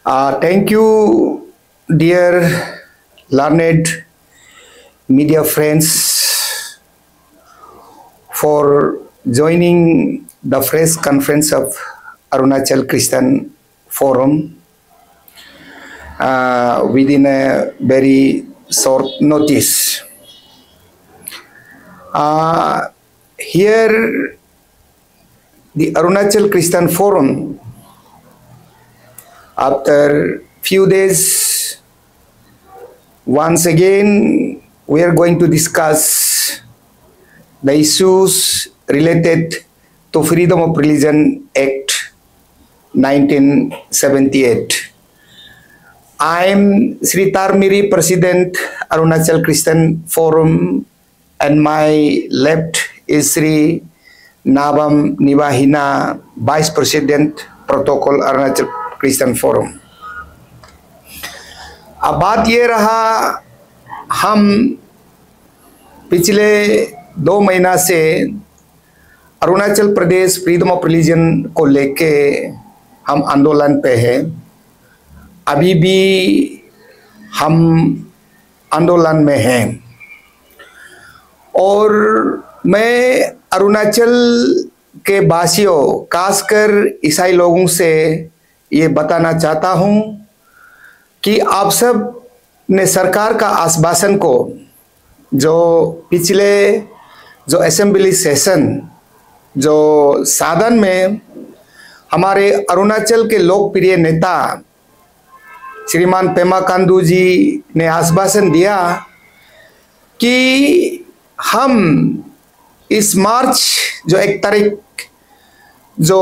Thank you, dear learned media friends, for joining the press conference of Arunachal Christian Forum within a very short notice. Here, the Arunachal Christian Forum, after few days, once again, we are going to discuss the issues related to Freedom of Religion Act 1978. I am Sri Tarmiri, President, Arunachal Christian Forum, and my left is Sri Nabam Nibahina, Vice President, Protocol, Arunachal Christian Forum. अब बात ये रहा, हम पिछले 2 महीना से Arunachal Pradesh freedom of religion को लेके हम आंदोलन पे हैं। अभी भी हम आंदोलन में हैं और मैं अरुणाचल के वासियों, खासकर ईसाई लोगों से ये बताना चाहता हूँ कि आप सब ने सरकार का आश्वासन को, जो पिछले असेंबली सेशन, जो साधन में हमारे अरुणाचल के लोकप्रिय नेता श्रीमान पेमा खांडू जी ने आश्वासन दिया कि हम इस मार्च जो 1 तारीख जो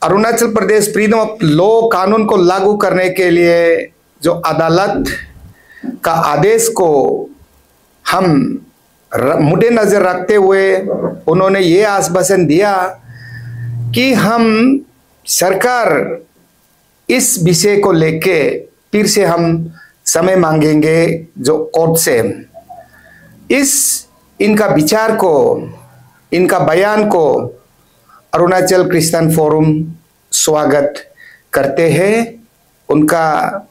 Arunachal Pradesh freedom of law कानून को लागू करने के लिए जो अदालत का आदेश को हम मद्देनजर रखते हुए उन्होंने ये आश्वासन दिया कि हम सरकार इस विषय को लेके फिर से हम समय मांगेंगे जो कोर्ट से। इनका विचार को, इनका बयान को अरुणाचल क्रिश्चियन फोरम स्वागत करते हैं। उनका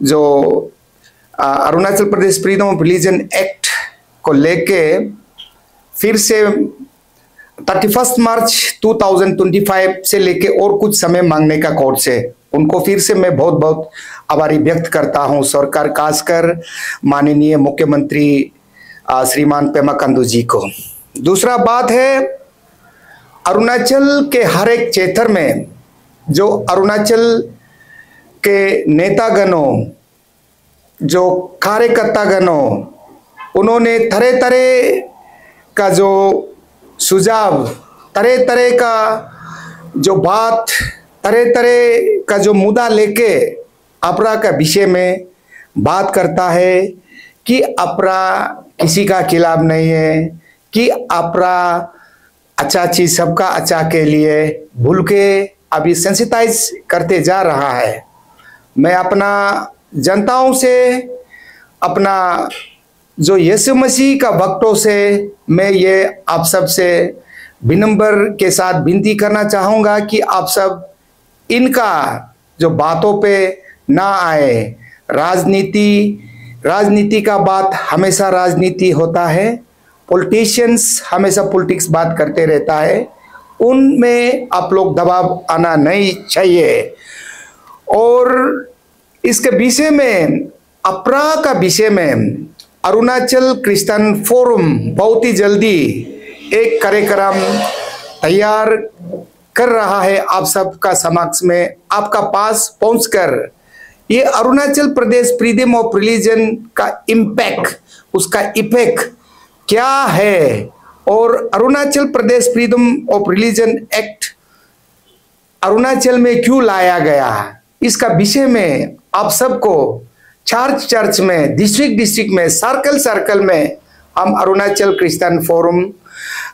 जो Arunachal Pradesh freedom of religion act को लेके फिर से 31 मार्च 2025 से लेके और कुछ समय मांगने का कोर्ट से, उनको फिर से मैं बहुत बहुत आभारी व्यक्त करता हूं सरकार, खासकर माननीय मुख्यमंत्री श्रीमान पेमा खांडू जी को। दूसरा बात है, अरुणाचल के हर एक क्षेत्र में जो अरुणाचल के नेतागणों, जो कार्यकर्तागणों, उन्होंने तरह तरह का जो सुझाव, तरह तरह का जो बात, तरह तरह का जो मुद्दा लेके अपरा का विषय में बात करता है कि अपरा किसी का खिलाफ नहीं है, कि अपरा अच्छा चीज सबका अच्छा के लिए भूल के अभी सेंसिटाइज करते जा रहा है। मैं अपना जनताओं से, अपना जो यीशु मसीह का भक्तों से मैं ये आप सब से विनम्र के साथ विनती करना चाहूँगा कि आप सब इनका जो बातों पे ना आए। राजनीति का बात हमेशा राजनीति होता है, पॉलिटिशियंस हमेशा पॉलिटिक्स बात करते रहता है, उनमें आप लोग दबाव आना नहीं चाहिए। और इसके विषय में, अपराध का विषय में अरुणाचल क्रिश्चियन फोरम बहुत ही जल्दी एक कार्यक्रम तैयार कर रहा है आप सबका समक्ष में, आपका पास पहुंचकर ये Arunachal Pradesh freedom of religion का इम्पैक्ट, उसका इफेक्ट क्या है और Arunachal Pradesh freedom of religion act Arunachal में क्यों लाया गया, इसका विषय में आप सबको चर्च में, डिस्ट्रिक्ट में, सर्कल में हम अरुणाचल क्रिश्चियन फोरम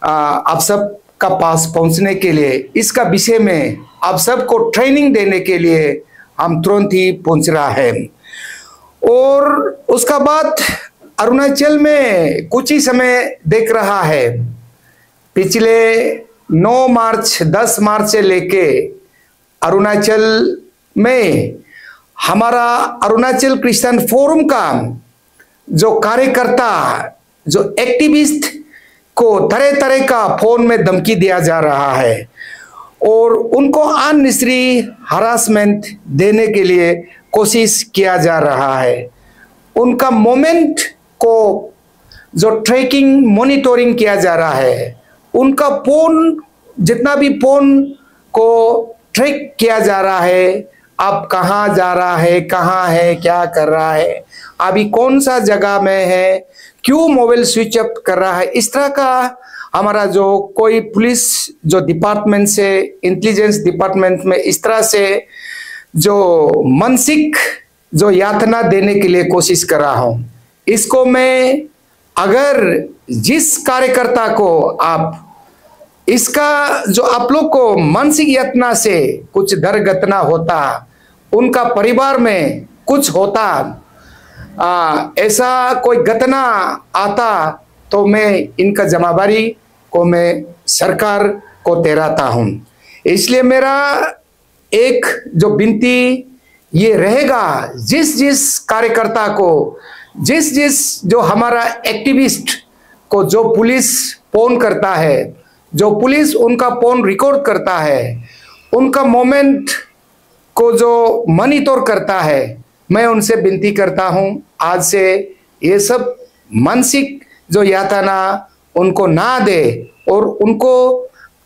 आप सब का पास पहुंचने के लिए, इसका विषय में आप सबको ट्रेनिंग देने के लिए हम तुरंत ही पहुंच रहा है। और उसका बाद अरुणाचल में कुछ ही समय देख रहा है, पिछले 9 मार्च 10 मार्च से लेके अरुणाचल में हमारा अरुणाचल क्रिश्चियन फोरम का जो कार्यकर्ता, जो एक्टिविस्ट को तरह तरह का फोन में धमकी दिया जा रहा है और उनको अननेसेसरी हरासमेंट देने के लिए कोशिश किया जा रहा है। उनका मोमेंट को जो ट्रैकिंग मॉनिटरिंग किया जा रहा है, उनका फोन, जितना भी फोन को ट्रैक किया जा रहा है, अब कहाँ जा रहा है, कहाँ है, क्या कर रहा है, अभी कौन सा जगह में है, क्यों मोबाइल स्विच ऑफ कर रहा है, इस तरह का हमारा जो कोई पुलिस जो डिपार्टमेंट से, इंटेलिजेंस डिपार्टमेंट में इस तरह से जो मानसिक जो यातना देने के लिए कोशिश कर रहा हूं। इसको मैं, अगर जिस कार्यकर्ता को आप इसका जो आप लोग को मानसिक यातना से कुछ दरगतना होता, उनका परिवार में कुछ होता, ऐसा कोई घटना आता, तो मैं इनका जिम्मेदारी को मैं सरकार को ठहराता हूं। इसलिए मेरा एक जो विनती ये रहेगा, जिस जिस कार्यकर्ता को, जिस जिस जो हमारा एक्टिविस्ट को जो पुलिस फोन करता है, जो पुलिस उनका फोन रिकॉर्ड करता है, उनका मोमेंट को जो मॉनिटर करता है, मैं उनसे विनती करता हूं, आज से ये सब मानसिक जो यातना उनको ना दे और उनको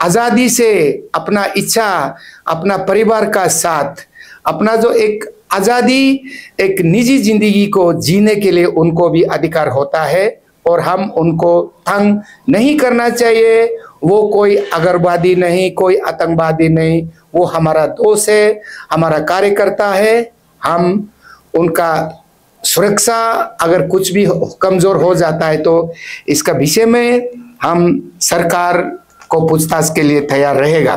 आज़ादी से अपना इच्छा, अपना परिवार का साथ, अपना जो एक आज़ादी, एक निजी जिंदगी को जीने के लिए उनको भी अधिकार होता है और हम उनको तंग नहीं करना चाहिए। वो कोई अगरवादी नहीं, कोई आतंकवादी नहीं, वो हमारा दोस्त है, हमारा कार्यकर्ता है। हम उनका सुरक्षा अगर कुछ भी कमजोर हो जाता है तो इसका विषय में हम सरकार को पूछताछ के लिए तैयार रहेगा।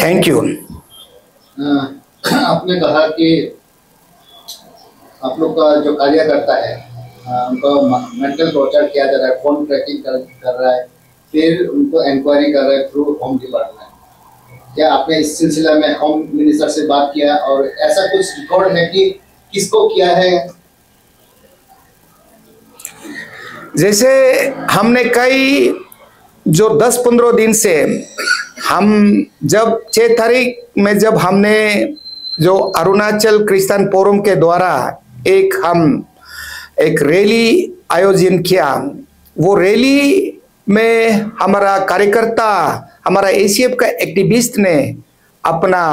Thank you. आपने कहा कि आप लोग का जो कार्यकर्ता है उनको मेंटल टॉर्चर किया जा रहा है, फोन ट्रैकिंग कर रहा है, फिर उनको इंक्वायरी कर रहा है थ्रू होम डिपार्टमेंट। क्या आपने इस सिलसिला में होम मिनिस्टर से बात किया और ऐसा कुछ रिकॉर्ड है कि किसको किया है? जैसे हमने कई जो 10-15 दिन से हम जब 6 तारीख में जब हमने जो अरुणाचल क्रिश्चियन फोरम के द्वारा एक रैली आयोजन किया, वो रैली में हमारा कार्यकर्ता, हमारा एसीएफ का एक्टिविस्ट ने अपना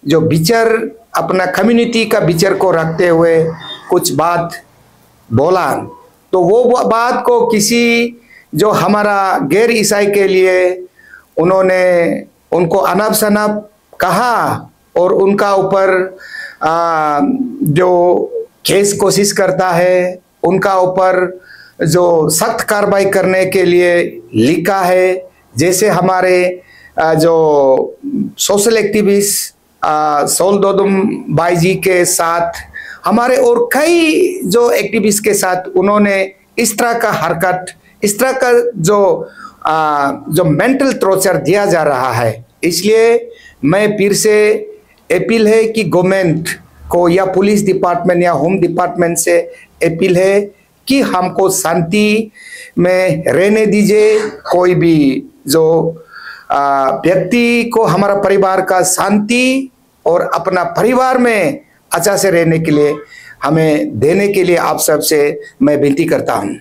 जो विचार, अपना कम्युनिटी का विचार को रखते हुए कुछ बात बोला, तो वो बात को किसी जो हमारा गैर ईसाई के लिए उन्होंने उनको अनाप शनाप कहा और उनका ऊपर जो केस कोशिश करता है, उनका ऊपर जो सख्त कार्रवाई करने के लिए लिखा है। जैसे हमारे जो सोशल एक्टिविस्ट सोल दोदुम बाई जी के साथ, हमारे और कई जो एक्टिविस्ट के साथ उन्होंने इस तरह का हरकत, इस तरह का जो मेंटल टॉर्चर दिया जा रहा है। इसलिए मैं फिर से अपील है कि गवर्नमेंट को या पुलिस डिपार्टमेंट या होम डिपार्टमेंट से अपील है कि हमको शांति में रहने दीजिए। कोई भी जो व्यक्ति को हमारा परिवार का शांति और अपना परिवार में अच्छा से रहने के लिए हमें देने के लिए आप सबसे मैं विनती करता हूँ।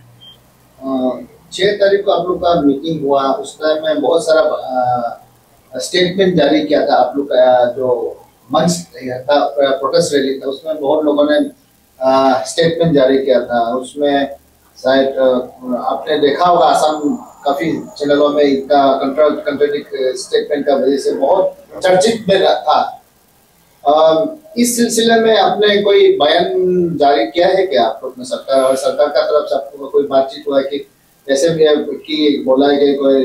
6 तारीख को आप लोग का मीटिंग हुआ, उस टाइम में बहुत सारा स्टेटमेंट जारी किया था। आप लोग का जो मंच था, प्रोटेस्ट रैली था, उसमें बहुत लोगों ने स्टेटमेंट जारी किया था। उसमें शायद आपने देखा होगा, आसाम काफी चैनलों में इनका कंट्राडिक्ट स्टेटमेंट का वजह से बहुत चर्चित में था। इस सिलसिले में आपने कोई बयान जारी किया है क्या आप लोग ने? सरकार का तरफ से आपको कोई बातचीत हुआ कि जैसे भी कि बोला है कि कोई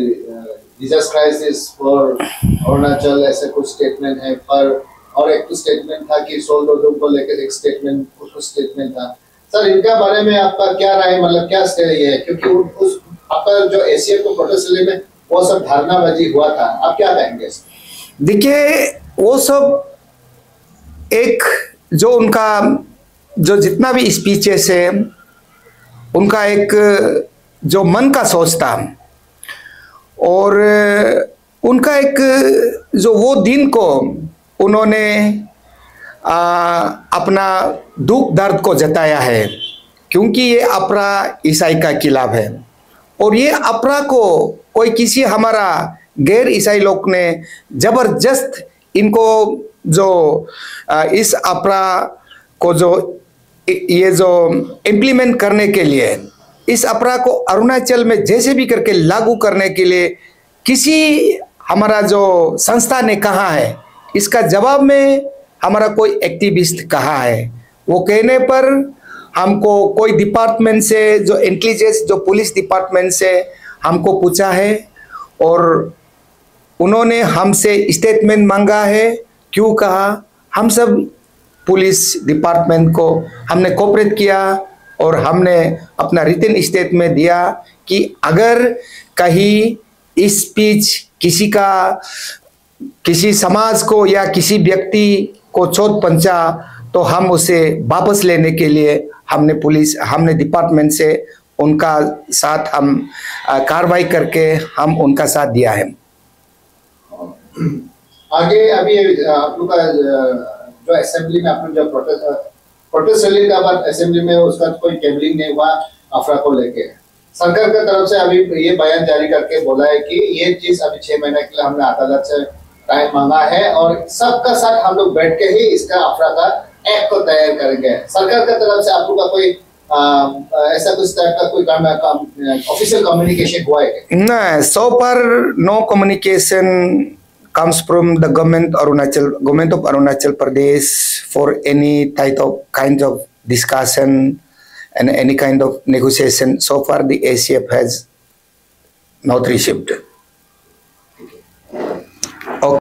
Jesus Christ is for Arunachal, ऐसे कुछ स्टेटमेंट है पर, और एक स्टेटमेंट था कि सोल दोदुम को लेकर एक स्टेटमेंट, कुछ स्टेटमेंट था। सर, इनका बारे में आपका क्या राय, मतलब क्या स्टे है? क्योंकि उस आपका जो एसीएफ को प्रोटेस्ट रैली में वो सब धारणाबाजी हुआ था, आप क्या कहेंगे? देखिए, वो सब एक जो उनका जो जितना भी स्पीचेस है, उनका एक जो मन का सोच था, और उनका एक जो वो दिन को उन्होंने अपना दुख दर्द को जताया है, क्योंकि ये अपरा ईसाई का खिलाफ है, और ये अपरा को कोई किसी हमारा गैर ईसाई लोग ने जबरदस्त इनको जो इस अपरा को जो ये जो इम्प्लीमेंट करने के लिए, इस अपरा को अरुणाचल में जैसे भी करके लागू करने के लिए किसी हमारा जो संस्था ने कहा है, इसका जवाब में हमारा कोई एक्टिविस्ट कहा है। वो कहने पर हमको कोई डिपार्टमेंट से जो इंटेलिजेंस जो पुलिस डिपार्टमेंट से हमको पूछा है, और उन्होंने हमसे स्टेटमेंट मांगा है। क्यों कहा? हम सब पुलिस डिपार्टमेंट को हमने कोऑपरेट किया, और हमने अपना रिटन स्टेटमेंट दिया कि अगर कहीं स्पीच किसी समाज को या किसी व्यक्ति को चोट पहुंचा, तो हम उसे वापस लेने के लिए हमने डिपार्टमेंट से उनका साथ हम कार्रवाई करके हम उनका साथ दिया है। आगे अभी आप लोग का जो असेंबली में आपने जो प्रोटेस्ट रैली का बाद असेंबली में उसका कोई कैबलिंग नहीं हुआ अफरा को लेके, सरकार की तरफ से अभी ये बयान जारी करके बोला है कि ये चीज अभी 6 महीने के लिए हमने अदालत से टाइम मांगा है, और सबका साथ हम लोग बैठ के ही इसका अफरा का एक्ट को तैयार करेंगे। सरकार की तरफ से आप लोग का कोई ऐसा कुछ टाइप का कोई ऑफिशियल कम्युनिकेशन हुआ है? No, so far no communication comes from the government of Arunachal Pradesh for any kind of discussion and any kind of negotiation. So far the ACF has not received.